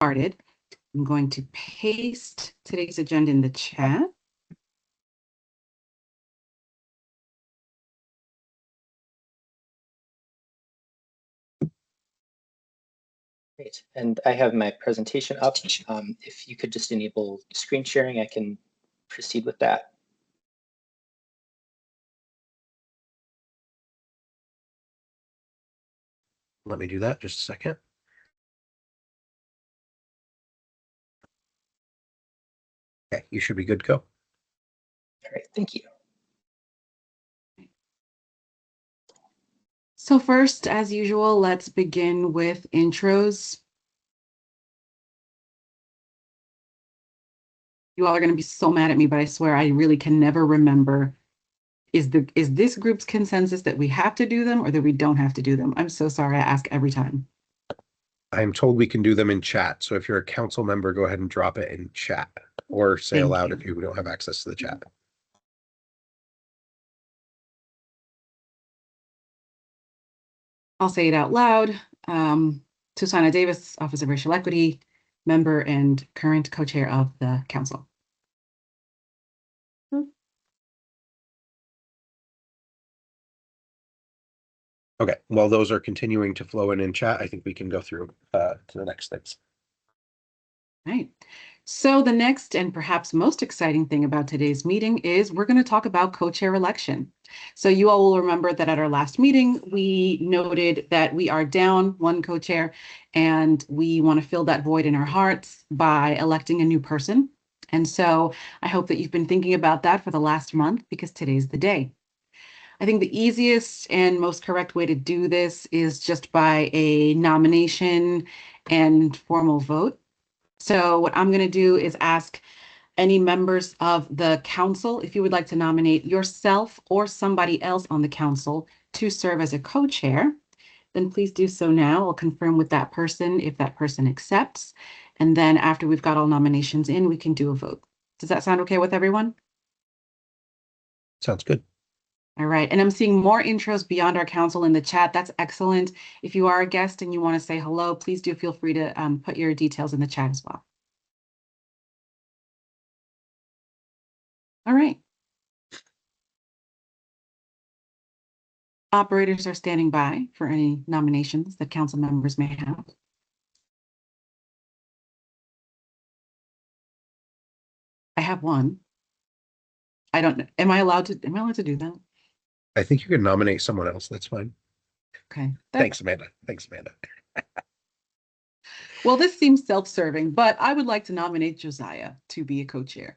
Started. I'm going to paste today's agenda in the chat. Great, and I have my presentation up. If you could just enable screen sharing, I can proceed with that. Let me do that just a second. Okay, you should be good to go. All right, thank you. So first, as usual, let's begin with intros. You all are going to be so mad at me, but I swear I really can never remember. Is this group's consensus that we have to do them or that we don't have to do them? I'm so sorry. I ask every time. I'm told we can do them in chat. So if you're a council member, go ahead and drop it in chat or say aloud if you don't have access to the chat. I'll say it out loud. Susana Davis, Office of Racial Equity, member and current co-chair of the council. Okay, while those are continuing to flow in chat, I think we can go through to the next things. Right. So the next and perhaps most exciting thing about today's meeting is we're going to talk about co-chair election. So you all will remember that at our last meeting, we noted that we are down one co-chair and we want to fill that void in our hearts by electing a new person. And so I hope that you've been thinking about that for the last month because today's the day. I think the easiest and most correct way to do this is just by a nomination and formal vote. So what I'm going to do is ask any members of the council, if you would like to nominate yourself or somebody else on the council to serve as a co-chair, then please do so now. I'll confirm with that person if that person accepts. And then after we've got all nominations in, we can do a vote. Does that sound okay with everyone? Sounds good. All right. And I'm seeing more intros beyond our council in the chat. That's excellent. If you are a guest and you want to say hello, please do feel free to put your details in the chat as well. All right. Operators are standing by for any nominations that council members may have. I have one. I don't know. Am I allowed to do that? I think you can nominate someone else. That's fine. Okay. Thanks, Amanda. Thanks, Amanda. Well, this seems self-serving, but I would like to nominate Josiah to be a co-chair.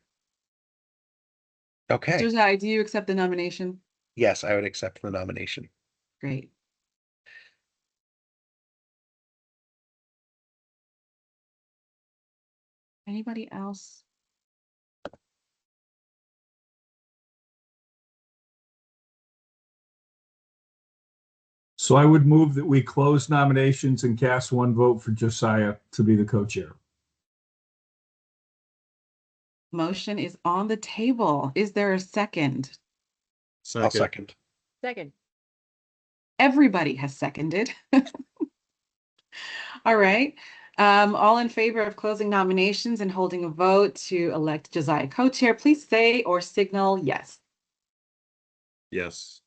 Okay. Josiah, do you accept the nomination? Yes, I would accept the nomination. Great. Anybody else? So I would move that we close nominations and cast one vote for Josiah to be the co-chair. Motion is on the table. Is there a second? I'll second. Second. Everybody has seconded. All right. All in favor of closing nominations and holding a vote to elect Josiah co-chair, please say or signal yes. Yes.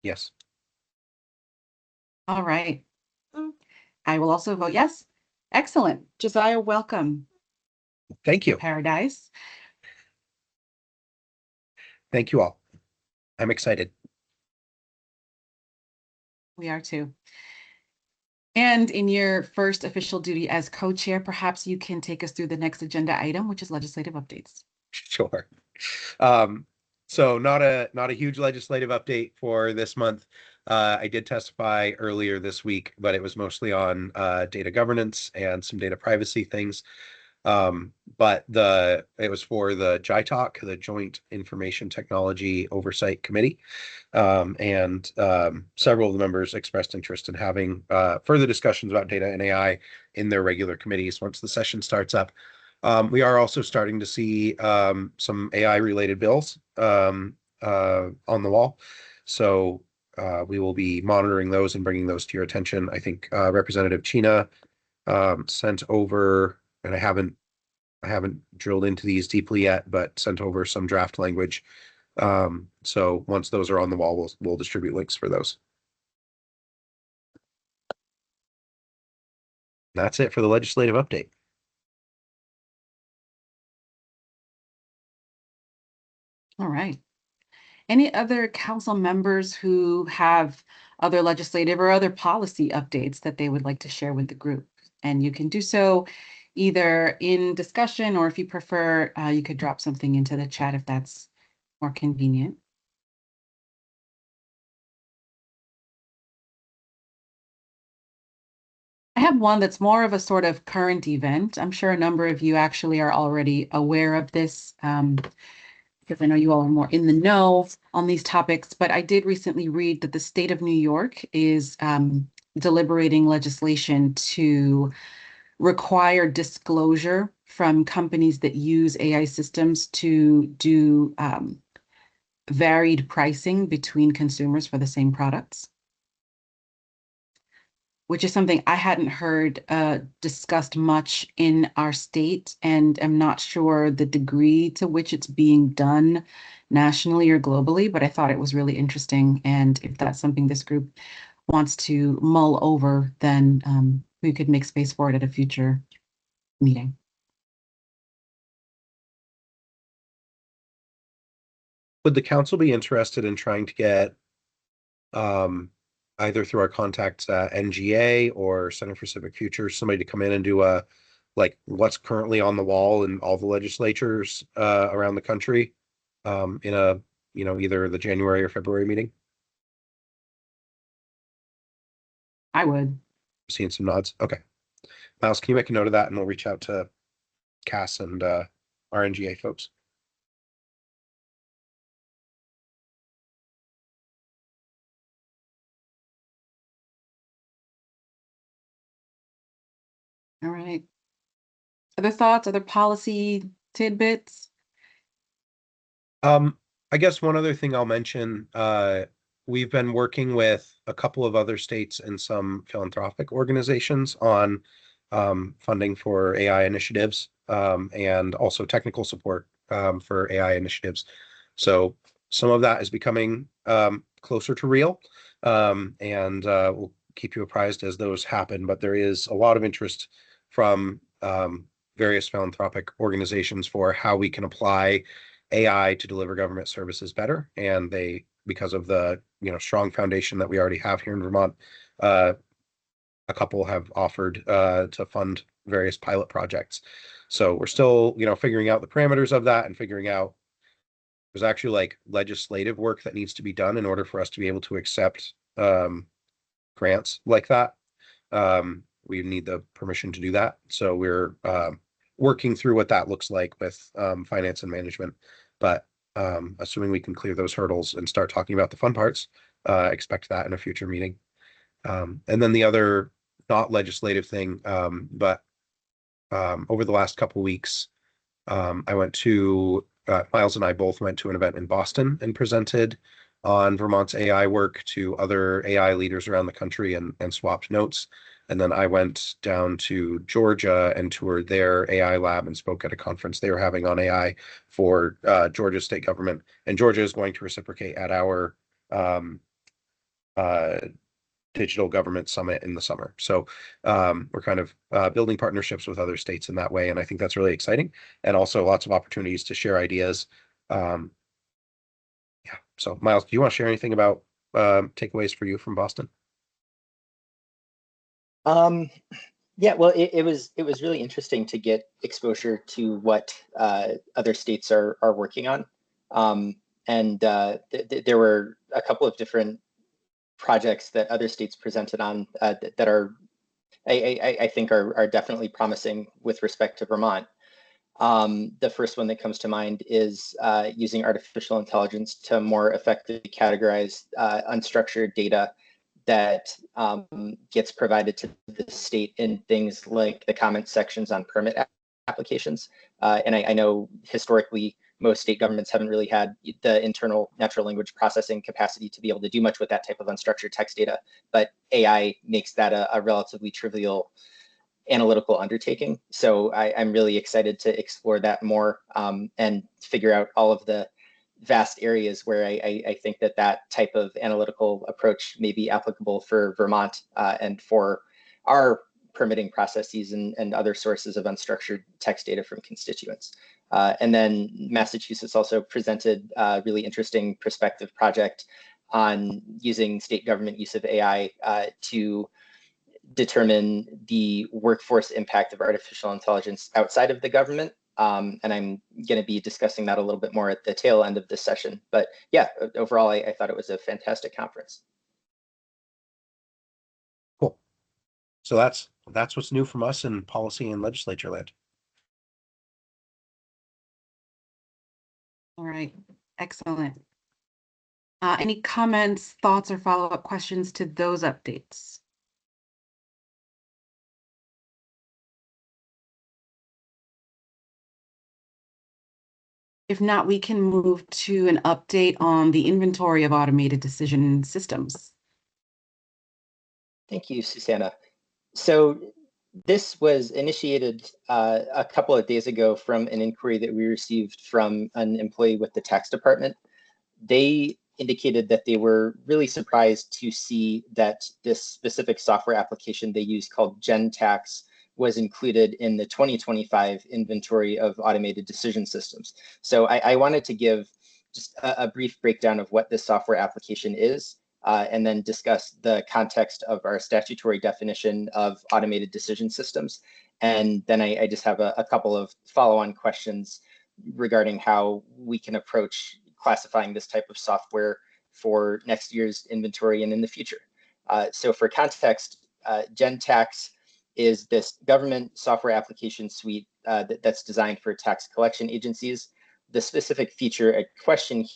Yes. All right. I will also vote yes. Excellent. Josiah, welcome. Thank you. Paradise. Thank you all. I'm excited. We are too. And in your first official duty as co-chair, perhaps you can take us through the next agenda item, which is legislative updates. Sure. So not a huge legislative update for this month. I did testify earlier this week, but it was mostly on data governance and some data privacy things. But it was for the JITOC, the Joint Information Technology Oversight Committee. And several of the members expressed interest in having further discussions about data and AI in their regular committees once the session starts up. We are also starting to see some AI related bills on the wall. So we will be monitoring those and bringing those to your attention. I think Representative Chena sent over, and I haven't drilled into these deeply yet, but sent over some draft language. So once those are on the wall, we'll distribute links for those. That's it for the legislative update. All right. Any other council members who have other legislative or other policy updates that they would like to share with the group? And you can do so either in discussion, or if you prefer, you could drop something into the chat if that's more convenient. I have one that's more of a sort of current event. I'm sure a number of you actually are already aware of this, because I know you all are more in the know on these topics, but I did recently read that the state of New York is deliberating legislation to require disclosure from companies that use AI systems to do varied pricing between consumers for the same products, which is something I hadn't heard discussed much in our state, and am not sure the degree to which it's being done nationally or globally, but I thought it was really interesting. And if that's something this group wants to mull over, then we could make space for it at a future meeting. Would the council be interested in trying to get either through our contacts at NGA or Center for Civic Future, somebody to come in and do a like what's currently on the wall in all the legislatures around the country in a either the January or February meeting? I would. Seeing some nods. Okay. Miles, can you make a note of that, and we'll reach out to Cass and our NGA folks. All right. Other thoughts, other policy tidbits? I guess one other thing I'll mention, we've been working with a couple of other states and some philanthropic organizations on funding for AI initiatives and also technical support for AI initiatives. So some of that is becoming closer to real, and we'll keep you apprised as those happen. But there is a lot of interest from various philanthropic organizations for how we can apply AI to deliver government services better. And they, because of the strong foundation that we already have here in Vermont, a couple have offered to fund various pilot projects. So we're still figuring out the parameters of that and figuring out there's actually like legislative work that needs to be done in order for us to be able to accept grants like that. We need the permission to do that. So we're working through what that looks like with finance and management. But assuming we can clear those hurdles and start talking about the fun parts, expect that in a future meeting. And then the other not legislative thing, but over the last couple weeks, I went to Miles and I both went to an event in Boston and presented on Vermont's AI work to other AI leaders around the country and swapped notes. And then I went down to Georgia and toured their AI lab and spoke at a conference they were having on AI for Georgia state government. And Georgia is going to reciprocate at our digital government summit in the summer. So we're kind of building partnerships with other states in that way. And I think that's really exciting. And also lots of opportunities to share ideas. Yeah. So Miles, do you want to share anything about takeaways for you from Boston? Yeah, well, it was really interesting to get exposure to what other states are working on. And there were a couple of different projects that other states presented on that are, I think, are definitely promising with respect to Vermont. The first one that comes to mind is using artificial intelligence to more effectively categorize unstructured data that gets provided to the state in things like the comment sections on permit applications. And I know historically, most state governments haven't really had the internal natural language processing capacity to be able to do much with that type of unstructured text data, but AI makes that a relatively trivial analytical undertaking. So I'm really excited to explore that more and figure out all of the vast areas where I think that type of analytical approach may be applicable for Vermont and for our permitting processes and other sources of unstructured text data from constituents. And then Massachusetts also presented a really interesting prospective project on using state government use of AI to determine the workforce impact of artificial intelligence outside of the government. And I'm going to be discussing that a little bit more at the tail end of this session. But yeah, overall, I thought it was a fantastic conference. Cool. So that's what's new from us in policy and legislature land. All right, excellent. Any comments, thoughts, or follow-up questions to those updates? If not, we can move to an update on the inventory of automated decision systems. Thank you, Susanna. So this was initiated a couple of days ago from an inquiry that we received from an employee with the tax department. They indicated that they were really surprised to see that this specific software application they use called GenTax was included in the 2025 inventory of automated decision systems. So I wanted to give just a brief breakdown of what this software application is, and then discuss the context of our statutory definition of automated decision systems. And then I just have a couple of follow-on questions regarding how we can approach classifying this type of software for next year's inventory and in the future. So for context, GenTax is this government software application suite that's designed for tax collection agencies. The specific feature at question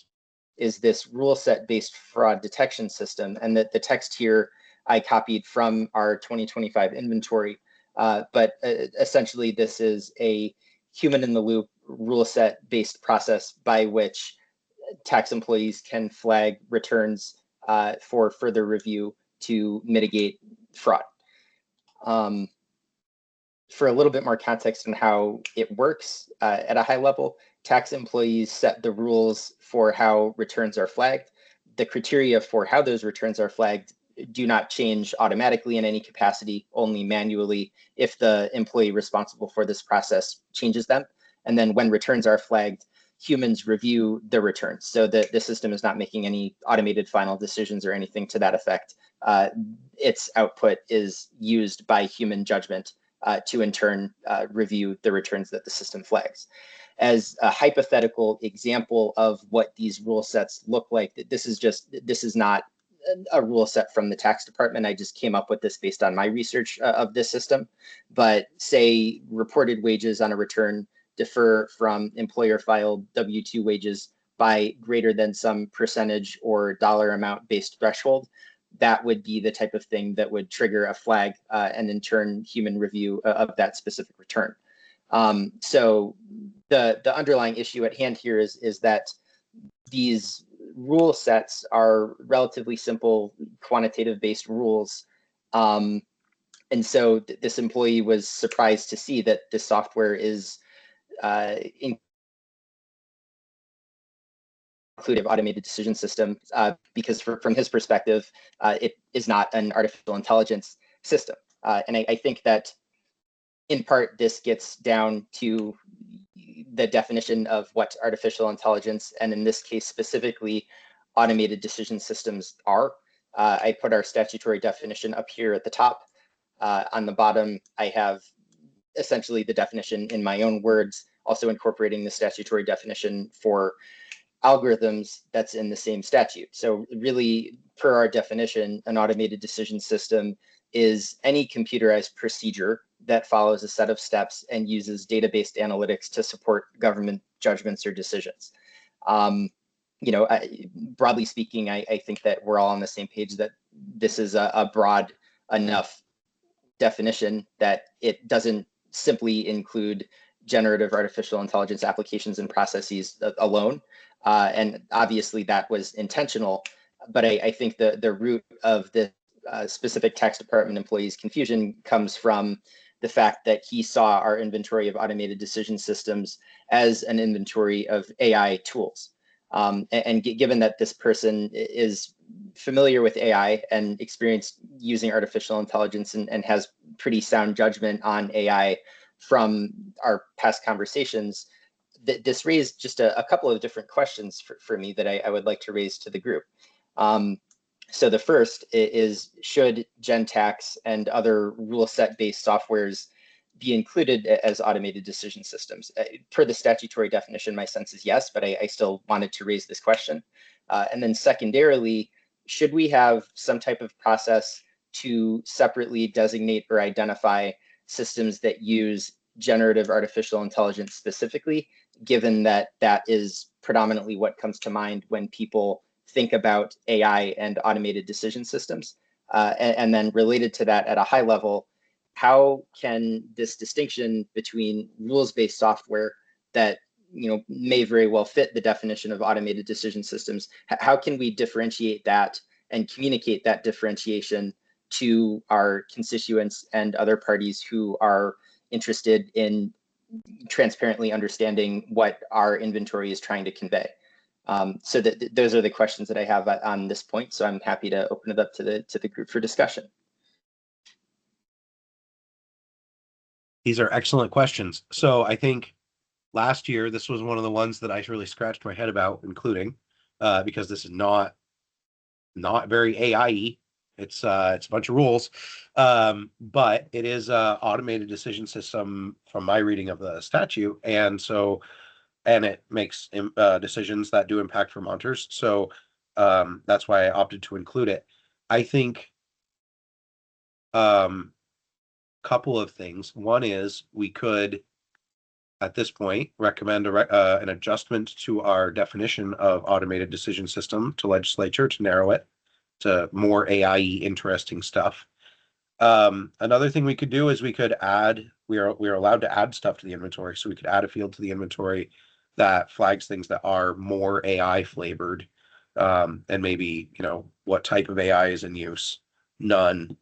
is this rule set based fraud detection system, and that the text here I copied from our 2025 inventory. But essentially, this is a human in the loop rule set based process by which tax employees can flag returns for further review to mitigate fraud. For a little bit more context on how it works at a high level, tax employees set the rules for how returns are flagged. The criteria for how those returns are flagged do not change automatically in any capacity, only manually if the employee responsible for this process changes them. And then when returns are flagged, humans review the returns so that the system is not making any automated final decisions or anything to that effect. Its output is used by human judgment to in turn review the returns that the system flags. As a hypothetical example of what these rule sets look like, this is not a rule set from the tax department. I just came up with this based on my research of this system. But say reported wages on a return differ from employer filed W-2 wages by greater than some percentage or dollar amount based threshold, that would be the type of thing that would trigger a flag and in turn human review of that specific return. So the underlying issue at hand here is that these rule sets are relatively simple quantitative based rules. And so this employee was surprised to see that this software is inclusive automated decision system because from his perspective, it is not an artificial intelligence system. And I think that in part, this gets down to the definition of what artificial intelligence, and in this case specifically, automated decision systems are. I put our statutory definition up here at the top. On the bottom, I have essentially the definition in my own words, also incorporating the statutory definition for algorithms that's in the same statute. So really, per our definition, an automated decision system is any computerized procedure that follows a set of steps and uses data-based analytics to support government judgments or decisions. Broadly speaking, I think that we're all on the same page that this is a broad enough definition that it doesn't simply include generative artificial intelligence applications and processes alone. And obviously that was intentional, but I think the root of the specific tax department employees' confusion comes from the fact that he saw our inventory of automated decision systems as an inventory of AI tools. And given that this person is familiar with AI and experienced using artificial intelligence and has pretty sound judgment on AI from our past conversations, this raised just a couple of different questions for me that I would like to raise to the group. So the first is, should Gentax and other rule set based softwares be included as automated decision systems? Per the statutory definition, my sense is yes, but I still wanted to raise this question. And then secondarily, should we have some type of process to separately designate or identify systems that use generative artificial intelligence specifically, given that that is predominantly what comes to mind when people think about AI and automated decision systems? And then related to that at a high level, how can this distinction between rules-based software that may very well fit the definition of automated decision systems, how can we differentiate that and communicate that differentiation to our constituents and other parties who are interested in transparently understanding what our inventory is trying to convey? So those are the questions that I have on this point. So I'm happy to open it up to the group for discussion. These are excellent questions. So I think last year, this was one of the ones that I really scratched my head about including, because this is not very AI-y. It's a bunch of rules, but it is a automated decision system from my reading of the statute, and it makes decisions that do impact Vermonters. So that's why I opted to include it. I think couple of things. One is we could, at this point, recommend an adjustment to our definition of automated decision system to legislature to narrow it to more AI interesting stuff. Another thing we could do is we could add, we are allowed to add stuff to the inventory. So we could add a field to the inventory that flags things that are more AI flavored. And maybe, what type of AI is in use, none,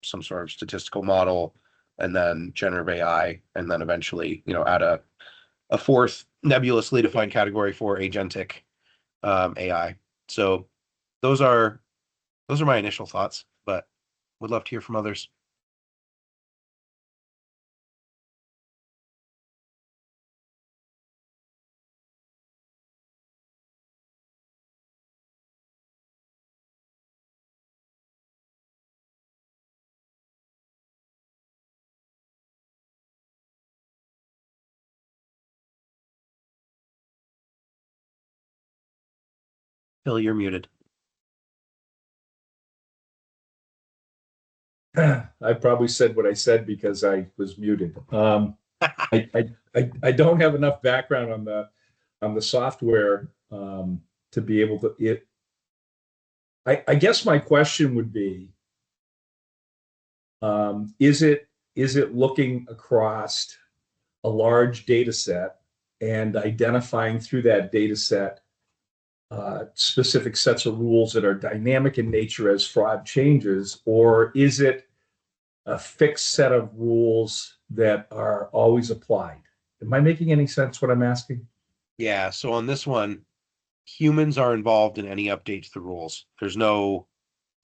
some sort of statistical model, and then generative AI, and then eventually, add a fourth nebulously defined category for agentic AI. So those are my initial thoughts, but would love to hear from others. Phil, you're muted. I probably said what I said because I was muted. I don't have enough background on the software to be able to. I guess my question would be, is it looking across a large data set and identifying through that data set specific sets of rules that are dynamic in nature as fraud changes, or is it a fixed set of rules that are always applied? Am I making any sense what I'm asking? Yeah, so on this one, humans are involved in any update to the rules. There's no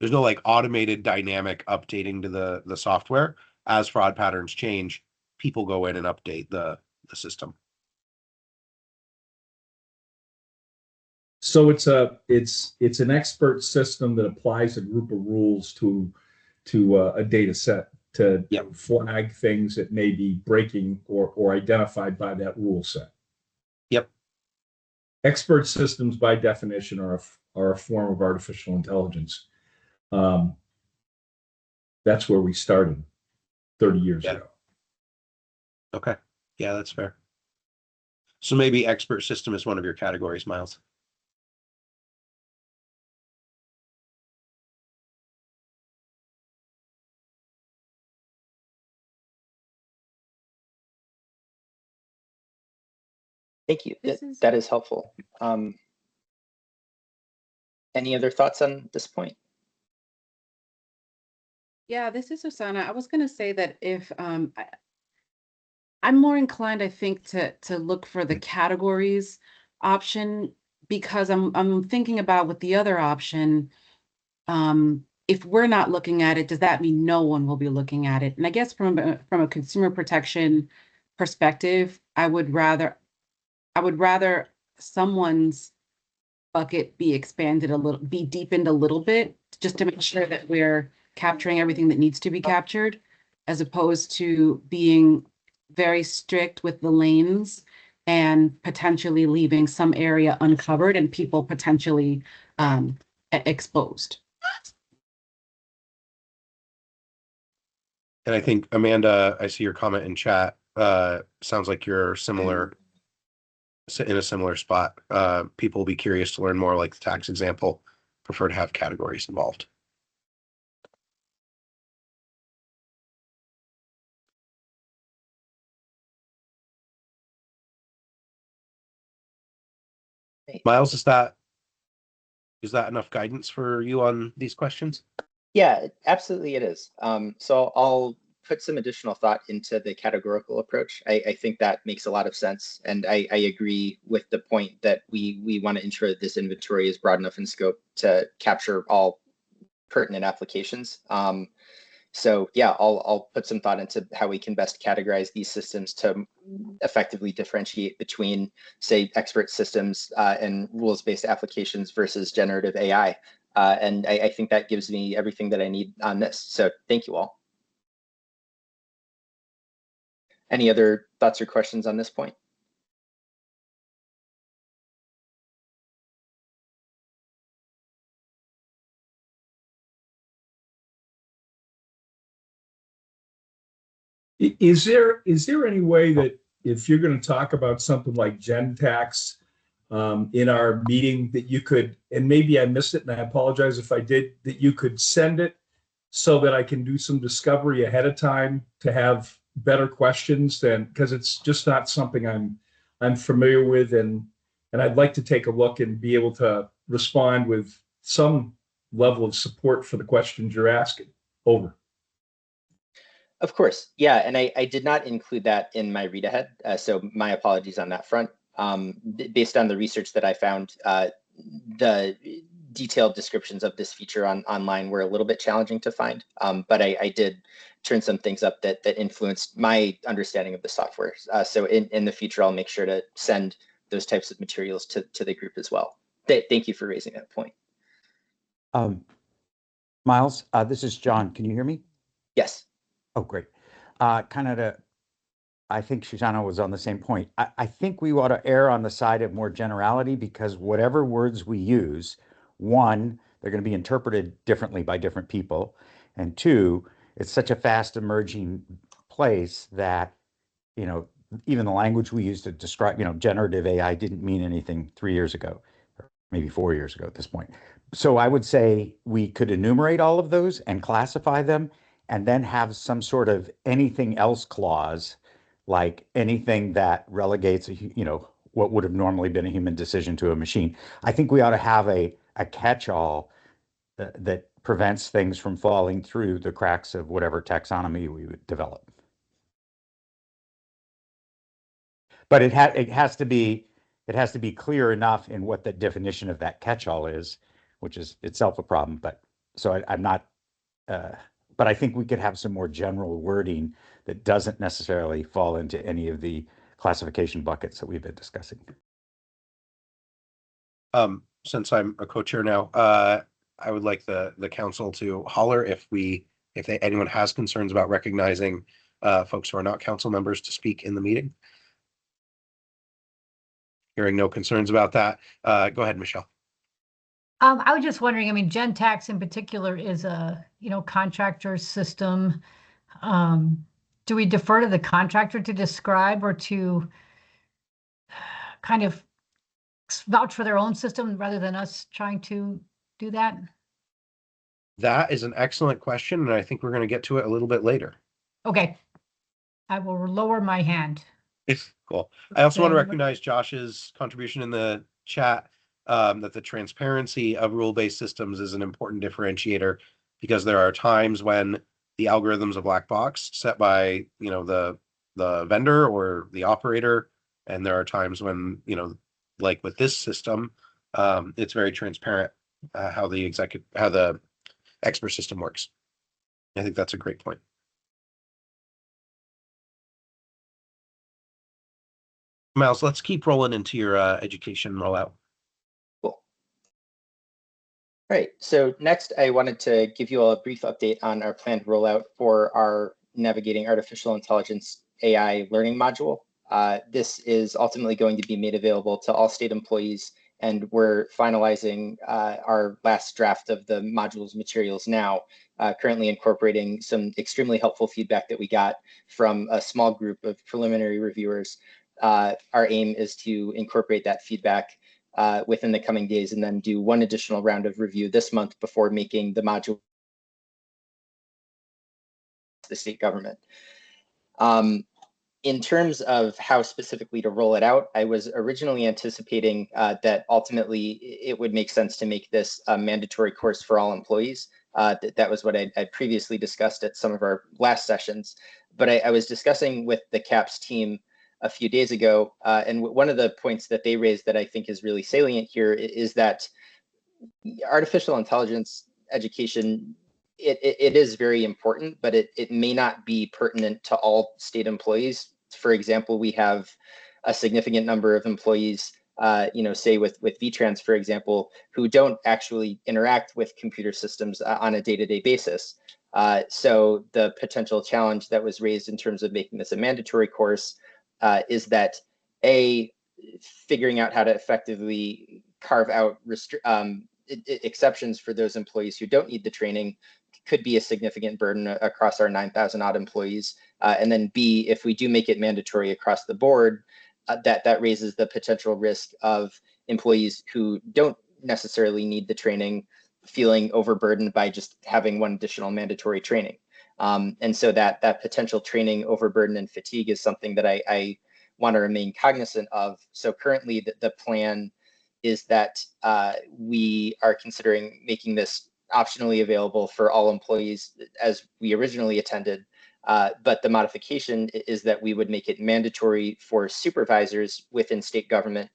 like automated dynamic updating to the software. As fraud patterns change, people go in and update the system. So it's an expert system that applies a group of rules to a data set to flag things that may be breaking or identified by that rule set. Yep. Expert systems, by definition, are a form of artificial intelligence. That's where we started 30 years ago. Okay. Yeah, that's fair. So maybe expert system is one of your categories, Miles. Thank you. That is helpful. Any other thoughts on this point? Yeah, this is Susanna. I was going to say that if I'm more inclined, I think, to look for the categories option because I'm thinking about with the other option, if we're not looking at it, does that mean no one will be looking at it? And I guess from a consumer protection perspective, I would rather someone's bucket be expanded a little, be deepened a little bit, just to make sure that we're capturing everything that needs to be captured, as opposed to being very strict with the lanes and potentially leaving some area uncovered and people potentially exposed. And I think, Amanda, I see your comment in chat. Sounds like you're in a similar spot. People will be curious to learn more, like the tax example, prefer to have categories involved. Miles, is that enough guidance for you on these questions? Yeah, absolutely it is. So I'll put some additional thought into the categorical approach. I think that makes a lot of sense. And I agree with the point that we want to ensure that this inventory is broad enough in scope to capture all pertinent applications. So yeah, I'll put some thought into how we can best categorize these systems to effectively differentiate between, say, expert systems and rules-based applications versus generative AI. And I think that gives me everything that I need on this. So thank you all. Any other thoughts or questions on this point? Is there any way that if you're going to talk about something like Gen Tax in our meeting that you could, and maybe I missed it and I apologize if I did, that you could send it so that I can do some discovery ahead of time to have better questions than, because it's just not something I'm familiar with, and I'd like to take a look and be able to respond with some level of support for the questions you're asking. Over. Of course, yeah, and I did not include that in my read ahead, so my apologies on that front. Based on the research that I found, the detailed descriptions of this feature online were a little bit challenging to find, but I did turn some things up that influenced my understanding of the software. So in the future, I'll make sure to send those types of materials to the group as well. Thank you for raising that point. Miles, this is John. Can you hear me? Yes. Oh, great. I think Shoshana was on the same point. I think we ought to err on the side of more generality because whatever words we use, one, they're going to be interpreted differently by different people. And two, it's such a fast emerging place that, even the language we use to describe, generative AI didn't mean anything 3 years ago, or maybe 4 years ago at this point. So I would say we could enumerate all of those and classify them and then have some sort of anything else clause, like anything that relegates, what would have normally been a human decision to a machine. I think we ought to have a catch-all that prevents things from falling through the cracks of whatever taxonomy we would develop. But it has to be clear enough in what the definition of that catch-all is, which is itself a problem. But so I'm not. But I think we could have some more general wording that doesn't necessarily fall into any of the classification buckets that we've been discussing. Since I'm a co-chair now, I would like the council to holler if anyone has concerns about recognizing folks who are not council members to speak in the meeting. Hearing no concerns about that, go ahead, Michelle. I was just wondering, Gen Tax in particular is a, contractor system. Do we defer to the contractor to describe or to kind of vouch for their own system rather than us trying to do that? That is an excellent question, and I think we're going to get to it a little bit later. Okay. I will lower my hand. Cool. I also want to recognize Josh's contribution in the chat, that the transparency of rule-based systems is an important differentiator because there are times when the algorithm's a black box set by, the vendor or the operator. And there are times when, like with this system, it's very transparent how the expert system works. I think that's a great point. Miles, let's keep rolling into your education rollout. Cool. All right, so next I wanted to give you all a brief update on our planned rollout for our Navigating Artificial Intelligence AI learning module. This is ultimately going to be made available to all state employees, and we're finalizing our last draft of the module's materials now, currently incorporating some extremely helpful feedback that we got from a small group of preliminary reviewers. Our aim is to incorporate that feedback within the coming days and then do one additional round of review this month before making the module to the state government. In terms of how specifically to roll it out, I was originally anticipating that ultimately it would make sense to make this a mandatory course for all employees. That was what I previously discussed at some of our last sessions. But I was discussing with the CAPS team a few days ago, and one of the points that they raised that I think is really salient here is that artificial intelligence education, it is very important, but it may not be pertinent to all state employees. For example, we have a significant number of employees, say with VTrans, for example, who don't actually interact with computer systems on a day-to-day basis. So the potential challenge that was raised in terms of making this a mandatory course is that figuring out how to effectively carve out exceptions for those employees who don't need the training could be a significant burden across our 9,000 odd employees. And then B, if we do make it mandatory across the board, that raises the potential risk of employees who don't necessarily need the training feeling overburdened by just having one additional mandatory training. And so that potential training overburden and fatigue is something that I want to remain cognizant of. So currently the plan is that we are considering making this optionally available for all employees as we originally intended. But the modification is that we would make it mandatory for supervisors within state government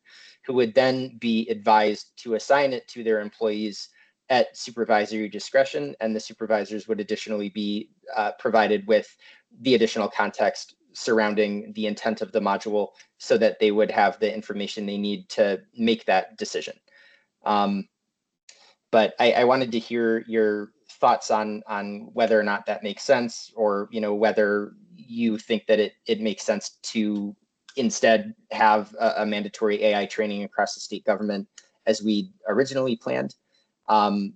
who would then be advised to assign it to their employees at supervisory discretion. And the supervisors would additionally be provided with the additional context surrounding the intent of the module so that they would have the information they need to make that decision. But I wanted to hear your thoughts on whether or not that makes sense, or whether you think that it makes sense to instead have a mandatory AI training across the state government as we originally planned. One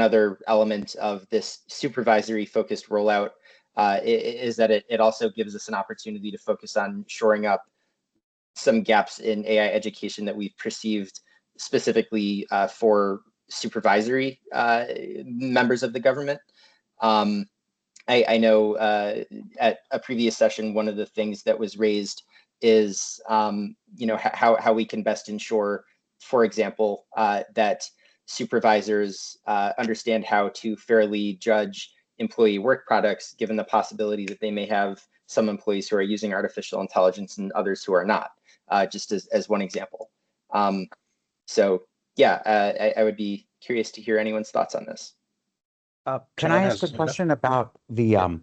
other element of this supervisory focused rollout is that it also gives us an opportunity to focus on shoring up some gaps in AI education that we've perceived specifically for supervisory members of the government. I know at a previous session, one of the things that was raised is how we can best ensure, for example, that supervisors understand how to fairly judge employee work products, given the possibility that they may have some employees who are using artificial intelligence and others who are not, just as one example. So yeah, I would be curious to hear anyone's thoughts on this. Can I ask a question about the,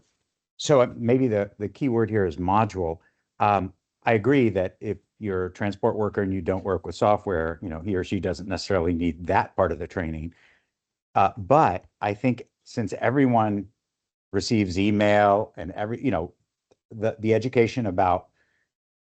so maybe the key word here is module. I agree that if you're a transport worker and you don't work with software, he or she doesn't necessarily need that part of the training. But I think since everyone receives email and the education about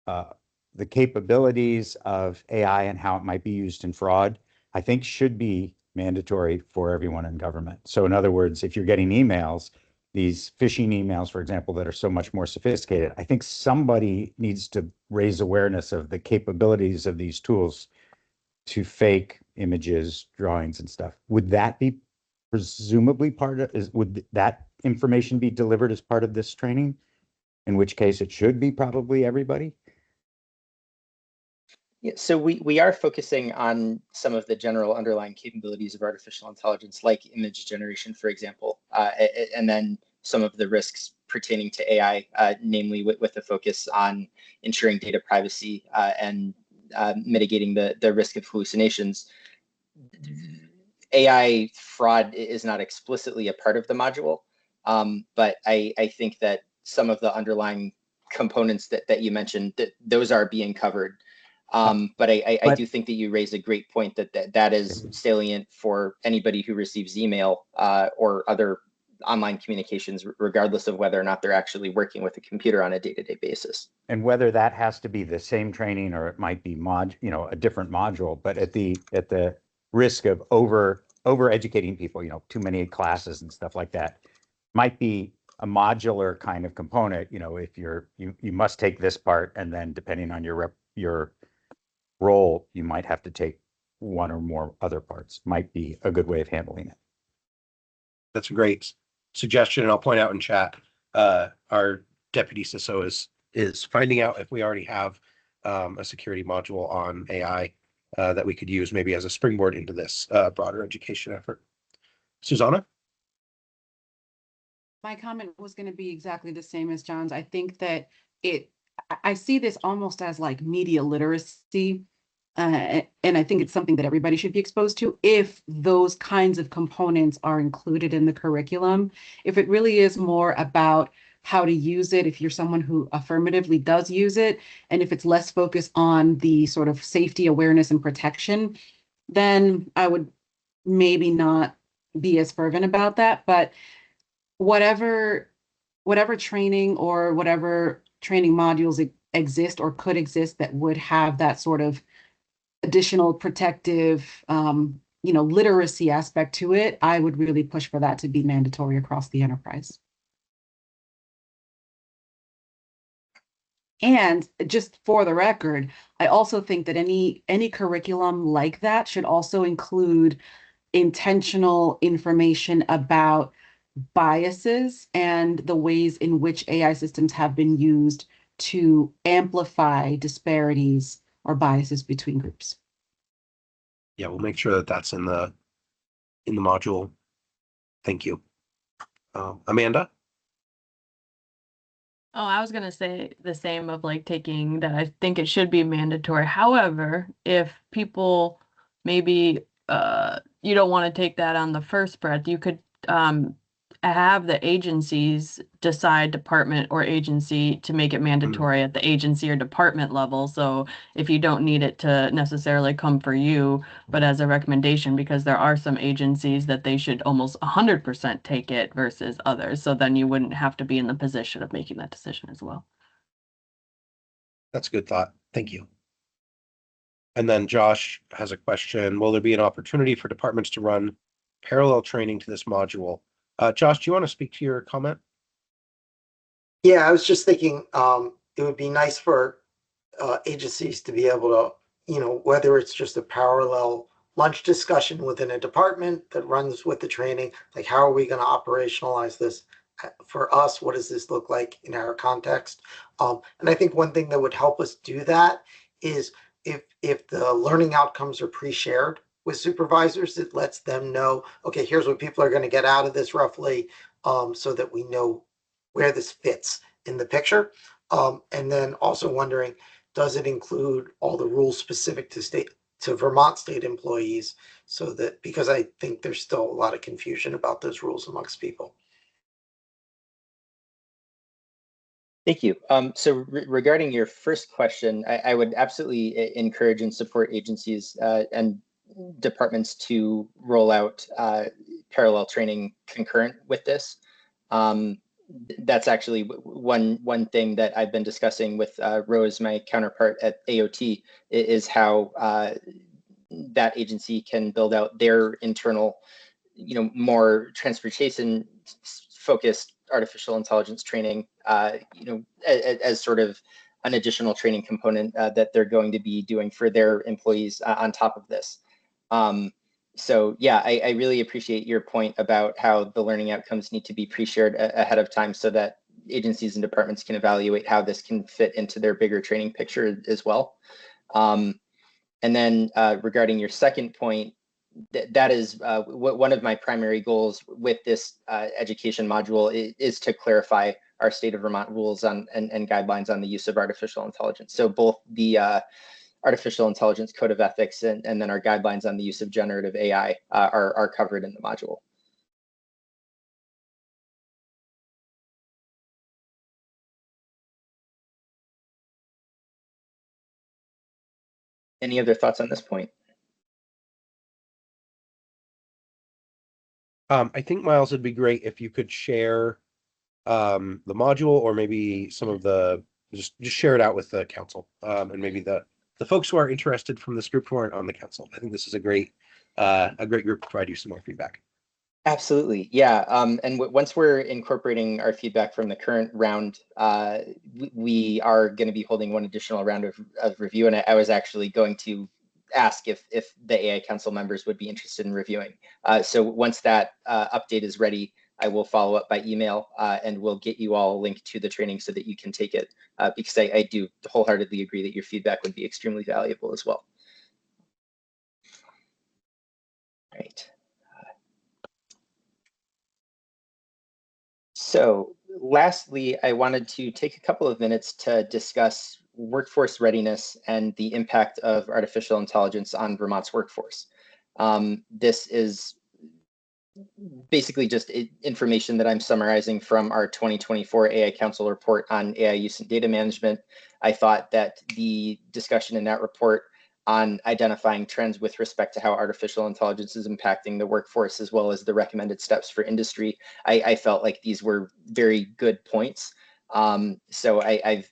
the capabilities of AI and how it might be used in fraud, I think should be mandatory for everyone in government. So in other words, if you're getting emails, these phishing emails, for example, that are so much more sophisticated, I think somebody needs to raise awareness of the capabilities of these tools to fake images, drawings, and stuff. Would that be presumably would that information be delivered as part of this training? In which case it should be probably everybody? Yeah, so we are focusing on some of the general underlying capabilities of artificial intelligence, like image generation, for example. and then some of the risks pertaining to AI, namely with a focus on ensuring data privacy and mitigating the risk of hallucinations. AI fraud is not explicitly a part of the module, but I think that some of the underlying components that you mentioned, that those are being covered. But I do think that you raised a great point that is salient for anybody who receives email or other online communications, regardless of whether or not they're actually working with a computer on a day-to-day basis. And whether that has to be the same training or it might be a different module, but at the risk of over educating people, too many classes and stuff like that, might be a modular kind of component. If you must take this part, and then depending on your role, you might have to take one or more other parts. Might be a good way of handling it. That's a great suggestion, and I'll point out in chat, our deputy CISO is finding out if we already have a security module on AI that we could use maybe as a springboard into this broader education effort. Susanna? My comment was going to be exactly the same as John's. I think that I see this almost as like media literacy. And I think it's something that everybody should be exposed to if those kinds of components are included in the curriculum. If it really is more about how to use it, if you're someone who affirmatively does use it, and if it's less focused on the sort of safety, awareness, and protection, then I would maybe not be as fervent about that. But whatever training or whatever training modules exist or could exist that would have that sort of additional protective, literacy aspect to it, I would really push for that to be mandatory across the enterprise. And just for the record, I also think that any curriculum like that should also include intentional information about biases and the ways in which AI systems have been used to amplify disparities or biases between groups. Yeah, we'll make sure that that's in the module. Thank you. Amanda? Oh, I was gonna say the same of like taking that. I think it should be mandatory. However, if people maybe you don't want to take that on the first breath, you could have the agencies decide department or agency to make it mandatory at the agency or department level. So if you don't need it to necessarily come for you, but as a recommendation, because there are some agencies that they should almost 100% take it versus others. So then you wouldn't have to be in the position of making that decision as well. That's a good thought. Thank you. And then Josh has a question. Will there be an opportunity for departments to run parallel training to this module? Josh, do you want to speak to your comment? Yeah, I was just thinking it would be nice for agencies to be able to, whether it's just a parallel lunch discussion within a department that runs with the training, like how are we going to operationalize this for us? What does this look like in our context? And I think one thing that would help us do that is if the learning outcomes are pre-shared with supervisors, it lets them know, okay, here's what people are going to get out of this roughly, so that we know where this fits in the picture. And then also wondering, does it include all the rules specific to Vermont state employees, so that, because I think there's still a lot of confusion about those rules amongst people. Thank you. So regarding your first question, I would absolutely encourage and support agencies and departments to roll out parallel training concurrent with this. That's actually one thing that I've been discussing with Rose, my counterpart at AOT, is how that agency can build out their internal, more transportation focused artificial intelligence training, as sort of an additional training component that they're going to be doing for their employees on top of this. So yeah, I really appreciate your point about how the learning outcomes need to be pre-shared ahead of time so that agencies and departments can evaluate how this can fit into their bigger training picture as well. And then regarding your second point, that is one of my primary goals with this education module is to clarify our state of Vermont rules on and guidelines on the use of artificial intelligence. So both the artificial intelligence code of ethics and then our guidelines on the use of generative AI are covered in the module. Any other thoughts on this point? I think, Miles, it'd be great if you could share the module, or maybe some of the just share it out with the council, and maybe the folks who are interested from this group who aren't on the council. I think this is a great group to provide you some more feedback. Absolutely, yeah. And once we're incorporating our feedback from the current round, we are going to be holding one additional round of review. And I was actually going to ask if the AI Council members would be interested in reviewing. So once that update is ready, I will follow up by email, and we'll get you all a link to the training so that you can take it, because I do wholeheartedly agree that your feedback would be extremely valuable as well. Right. So lastly, I wanted to take a couple of minutes to discuss workforce readiness and the impact of artificial intelligence on Vermont's workforce. This is basically just information that I'm summarizing from our 2024 AI Council report on AI use and data management. I thought that the discussion in that report on identifying trends with respect to how artificial intelligence is impacting the workforce, as well as the recommended steps for industry, I felt like these were very good points. So I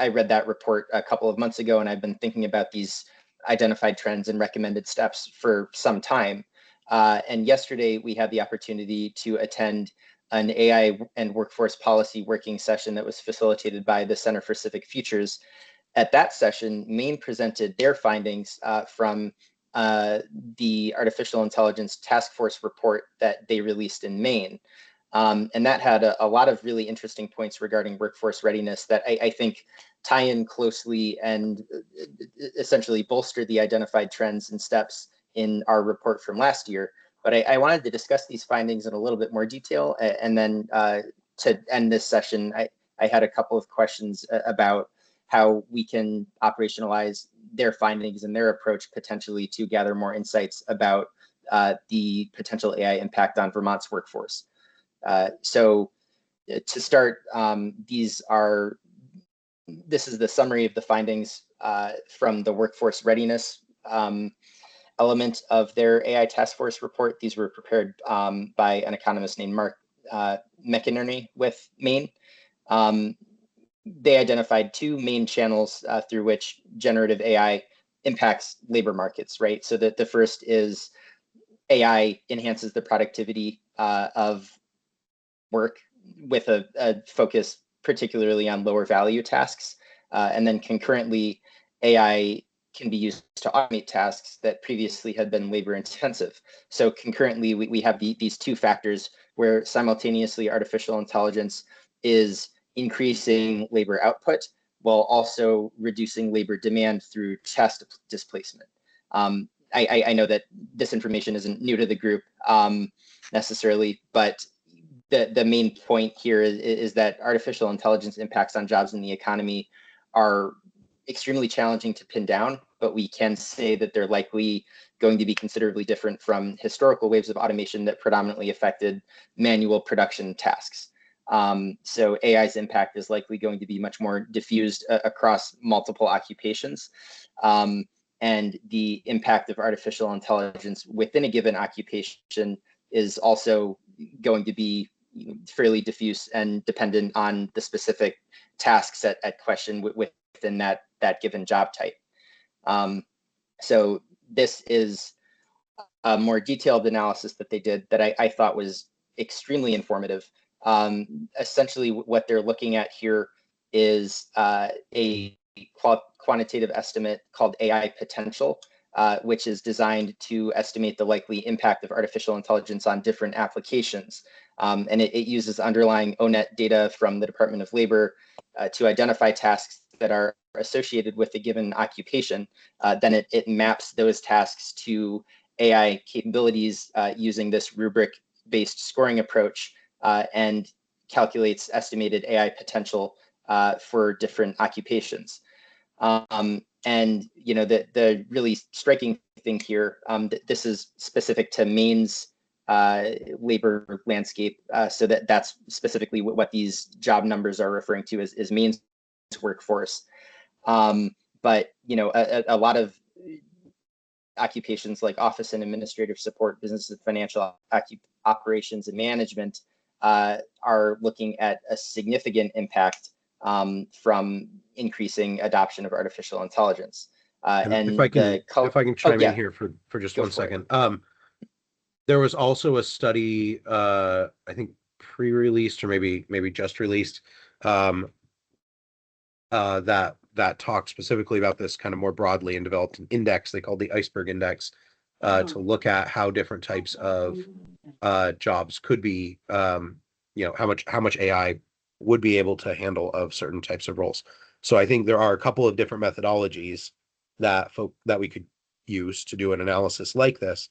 read that report a couple of months ago, and I've been thinking about these identified trends and recommended steps for some time. And yesterday, we had the opportunity to attend an AI and workforce policy working session that was facilitated by the Center for Civic Futures. At that session, Maine presented their findings from the Artificial Intelligence Task Force report that they released in Maine. And that had a lot of really interesting points regarding workforce readiness that I think tie in closely and essentially bolster the identified trends and steps in our report from last year. But I wanted to discuss these findings in a little bit more detail. And then to end this session, I had a couple of questions about how we can operationalize their findings and their approach potentially to gather more insights about the potential AI impact on Vermont's workforce. So to start, this is the summary of the findings from the workforce readiness element of their AI task force report. These were prepared by an economist named Mark McInerney with Maine. They identified two main channels through which generative AI impacts labor markets, right? So that the first is AI enhances the productivity of work with a focus particularly on lower value tasks. And then concurrently, AI can be used to automate tasks that previously had been labor intensive. So concurrently, we have these two factors where simultaneously artificial intelligence is increasing labor output while also reducing labor demand through task displacement. I know that this information isn't new to the group necessarily, but the main point here is that artificial intelligence impacts on jobs in the economy are extremely challenging to pin down, but we can say that they're likely going to be considerably different from historical waves of automation that predominantly affected manual production tasks. So AI's impact is likely going to be much more diffused across multiple occupations. And the impact of artificial intelligence within a given occupation is also going to be fairly diffuse and dependent on the specific tasks at question within that given job type. So this is a more detailed analysis that they did that I thought was extremely informative. Essentially, what they're looking at here is a quantitative estimate called AI potential, which is designed to estimate the likely impact of artificial intelligence on different applications. And it uses underlying ONET data from the Department of Labor to identify tasks that are associated with a given occupation. Then it maps those tasks to AI capabilities using this rubric-based scoring approach and calculates estimated AI potential for different occupations. And the really striking thing here, this is specific to Maine's labor landscape. So that's specifically what these job numbers are referring to as Maine's workforce. But a lot of occupations like office and administrative support, business and financial operations and management are looking at a significant impact from increasing adoption of artificial intelligence. And if I can chime in here for just Go one for it. second. There was also a study, I think pre-released or maybe just released, that talked specifically about this kind of more broadly and developed an index they called the iceberg index to look at how different types of jobs could be, how much AI would be able to handle of certain types of roles. So I think there are a couple of different methodologies that we could use to do an analysis like this.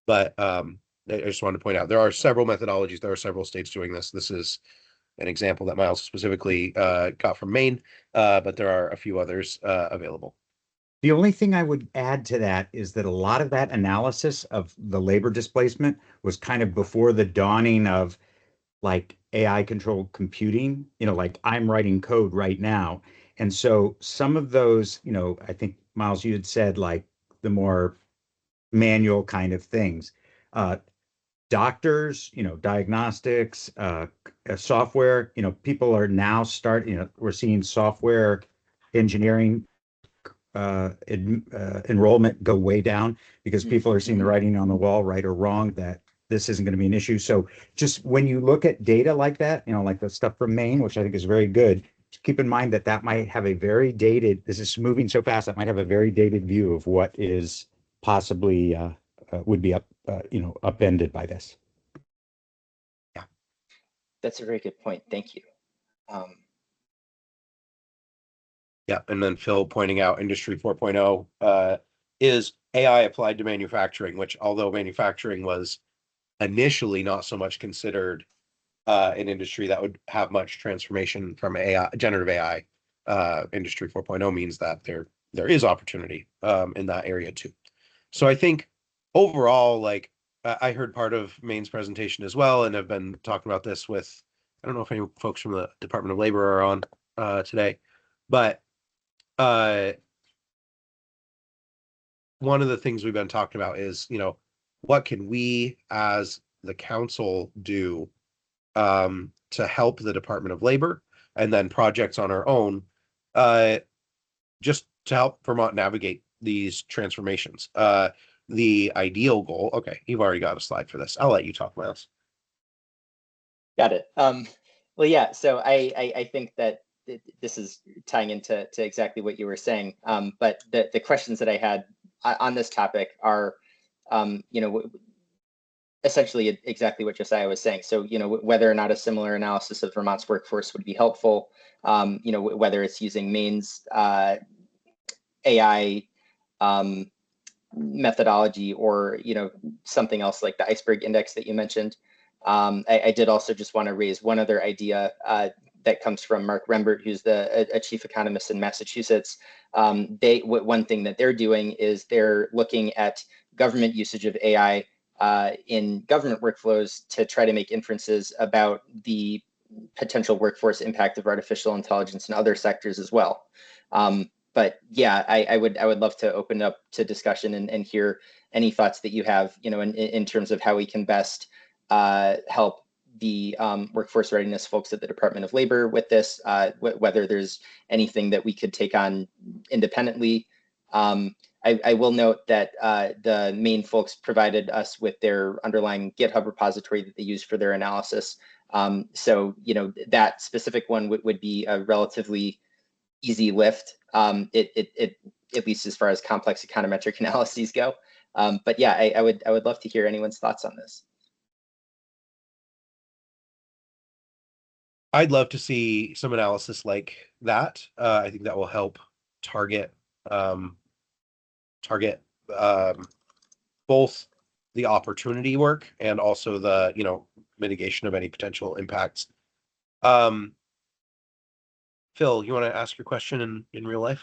But I just wanted to point out there are several methodologies. There are several states doing this. This is an example that Miles specifically got from Maine, but there are a few others available. The only thing I would add to that is that a lot of that analysis of the labor displacement was kind of before the dawning of like AI controlled computing, like I'm writing code right now. And so some of those, I think Miles, you had said like the more manual kind of things. Doctors, diagnostics, software, people are now starting, we're seeing software engineering enrollment go way down because people are seeing the writing on the wall, right or wrong, that this isn't going to be an issue. So just when you look at data like that, like the stuff from Maine, which I think is very good, keep in mind that might have a very dated, this is moving so fast, that might have a very dated view of what is possibly would be upended by this. Yeah, that's a very good point. Thank you. Yeah, and then Phil pointing out Industry 4.0 is AI applied to manufacturing, which although manufacturing was initially not so much considered an industry that would have much transformation from AI, generative AI, Industry 4.0 means that there is opportunity in that area too. So I think overall, like I heard part of Maine's presentation as well, and have been talking about this with, I don't know if any folks from the Department of Labor are on today, but one of the things we've been talking about is, what can we as the council do to help the Department of Labor, and then projects on our own, just to help Vermont navigate these transformations. The ideal goal, okay, you've already got a slide for this. I'll let you talk, Miles. Got it. Well, yeah, so I think that this is tying into exactly what you were saying. But the questions that I had on this topic are, essentially exactly what Josiah was saying. So, whether or not a similar analysis of Vermont's workforce would be helpful, whether it's using Maine's AI methodology or, something else like the iceberg index that you mentioned. I did also just want to raise one other idea that comes from Mark Rembert, who's a chief economist in Massachusetts. One thing that they're doing is they're looking at government usage of AI in government workflows to try to make inferences about the potential workforce impact of artificial intelligence in other sectors as well. But yeah, I would love to open up to discussion and hear any thoughts that you have, in terms of how we can best help the workforce readiness folks at the Department of Labor with this, whether there's anything that we could take on independently. I will note that the Maine folks provided us with their underlying GitHub repository that they use for their analysis. So, that specific one would be a relatively easy lift, it at least as far as complex econometric analyses go. But yeah, I would love to hear anyone's thoughts on this. I'd love to see some analysis like that. I think that will help target both the opportunity work and also the, mitigation of any potential impacts. Phil, you want to ask your question in real life?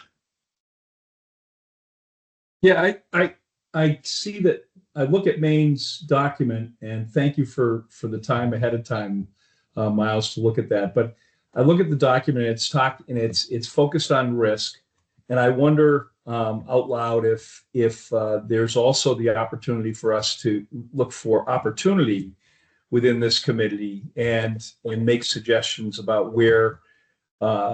Yeah, I see that. I look at Maine's document, and thank you for the time ahead of time, Miles, to look at that. But I look at the document, it's focused on risk, and I wonder out loud if there's also the opportunity for us to look for opportunity within this committee and make suggestions about where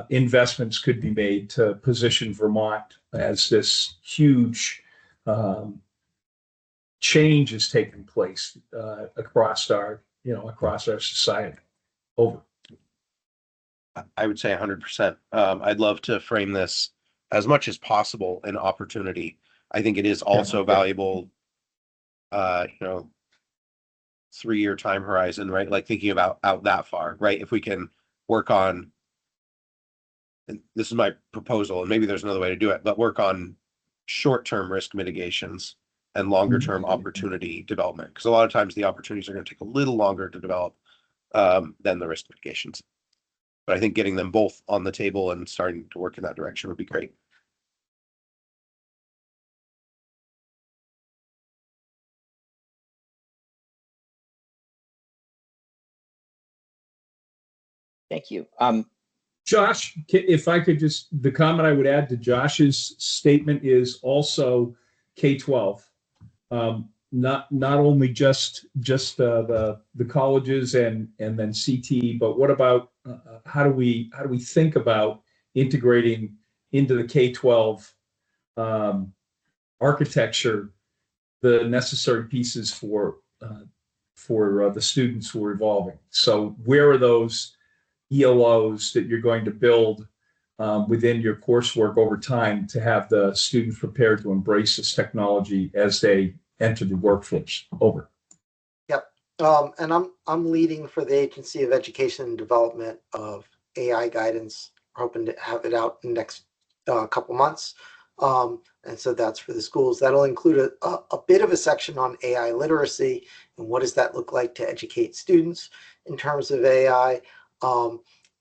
investments could be made to position Vermont as this huge change is taking place across our society. Over. I would say 100%. I'd love to frame this as much as possible an opportunity. I think it is also valuable, 3-year time horizon, right? Like thinking about out that far, right? If we can work on, and this is my proposal, and maybe there's another way to do it, but work on short-term risk mitigations and longer-term opportunity development. Because a lot of times the opportunities are going to take a little longer to develop than the risk mitigations. But I think getting them both on the table and starting to work in that direction would be great. Thank you. Josh, if I could the comment I would add to Josh's statement is also K-12. Not only just the colleges and then CT, but what about how do we think about integrating into the K-12 architecture the necessary pieces for the students who are evolving? So where are those ELOs that you're going to build within your coursework over time to have the students prepared to embrace this technology as they enter the workforce? Over. Yep. And I'm leading for the Agency of Education and Development of AI guidance. We're hoping to have it out in the next couple months. And so that's for the schools. That'll include a bit of a section on AI literacy and what does that look like to educate students in terms of AI.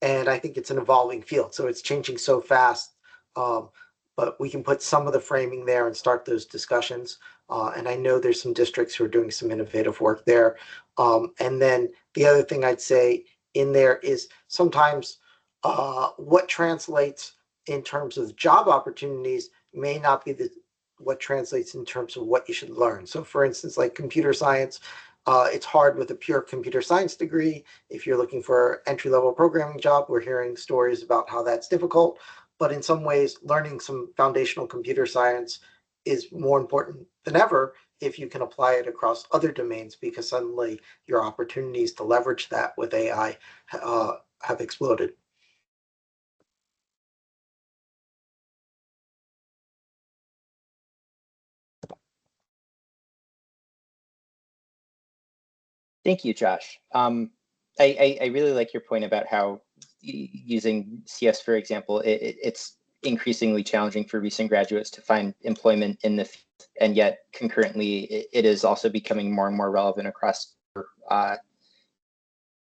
And I think it's an evolving field, so it's changing so fast. But we can put some of the framing there and start those discussions. And I know there's some districts who are doing some innovative work there. And then the other thing I'd say in there is sometimes what translates in terms of job opportunities may not be what translates in terms of what you should learn. So for instance, like computer science, it's hard with a pure computer science degree. If you're looking for entry-level programming job, we're hearing stories about how that's difficult. But in some ways, learning some foundational computer science is more important than ever if you can apply it across other domains, because suddenly your opportunities to leverage that with AI have exploded. Thank you, Josh. I really like your point about how using CS, for example, it's increasingly challenging for recent graduates to find employment in the field, and yet concurrently, it is also becoming more and more relevant across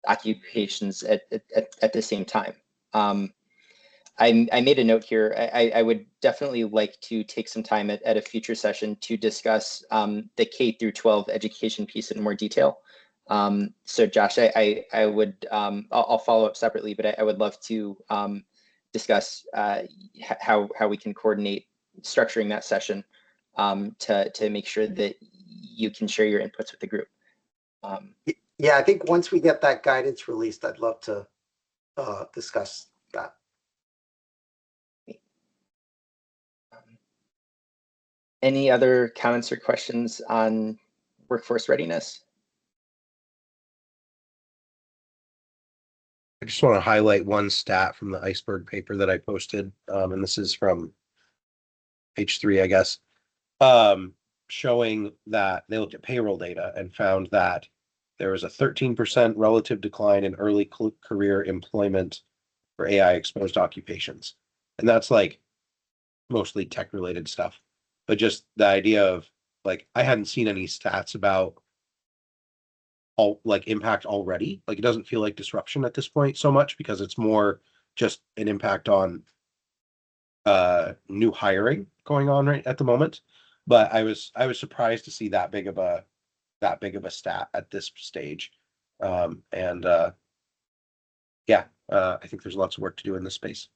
occupations at the same time. I made a note here. I would definitely like to take some time at a future session to discuss the K through 12 education piece in more detail. So Josh, I would, I'll follow up separately, but I would love to discuss how we can coordinate structuring that session to make sure that you can share your inputs with the group. Yeah, I think once we get that guidance released, I'd love to discuss that. Any other comments or questions on workforce readiness? I just want to highlight one stat from the iceberg paper that I posted, and this is from page 3, I guess, showing that they looked at payroll data and found that there was a 13% relative decline in early career employment for AI exposed occupations. And that's like mostly tech related stuff. But just the idea of like I hadn't seen any stats about all like impact already. Like it doesn't feel like disruption at this point so much because it's more just an impact on new hiring going on right at the moment. But I was surprised to see that big of a stat at this stage. And yeah, I think there's lots of work to do in this space.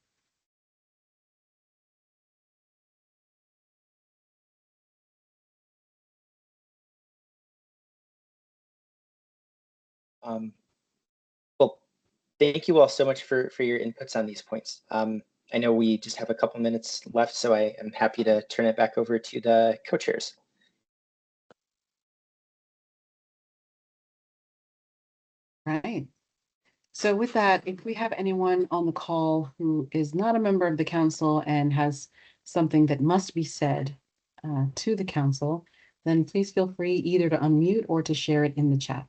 Well, thank you all so much for your inputs on these points. I know we just have a couple minutes left, so I am happy to turn it back over to the co-chairs. Right. So with that, if we have anyone on the call who is not a member of the council and has something that must be said to the council, then please feel free either to unmute or to share it in the chat.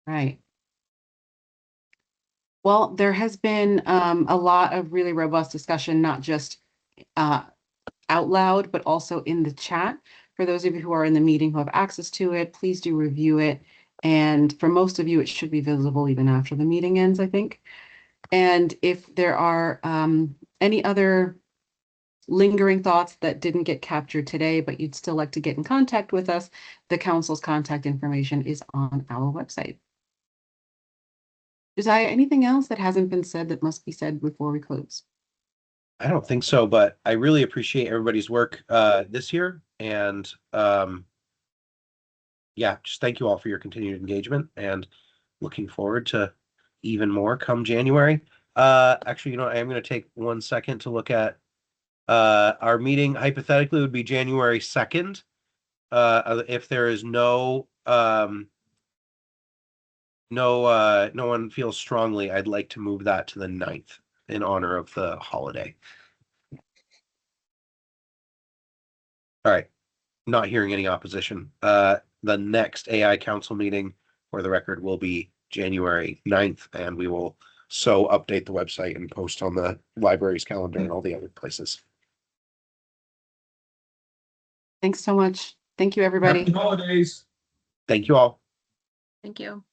Right. Well, there has been a lot of really robust discussion, not just out loud, but also in the chat. For those of you who are in the meeting who have access to it, please do review it. And for most of you, it should be visible even after the meeting ends, I think. And if there are any other lingering thoughts that didn't get captured today, but you'd still like to get in contact with us, the council's contact information is on our website. Josiah, anything else that hasn't been said that must be said before we close? I don't think so, but I really appreciate everybody's work this year. And yeah, just thank you all for your continued engagement and looking forward to even more come January. Actually, you know, I am going to take 1 second to look at our meeting hypothetically would be January 2nd. If there is no one feels strongly, I'd like to move that to the 9th in honor of the holiday. All right. Not hearing any opposition. The next AI Council meeting, for the record, will be January 9th, and we will so update the website and post on the library's calendar and all the other places. Thanks so much. Thank you, everybody. Happy holidays. Thank you all. Thank you.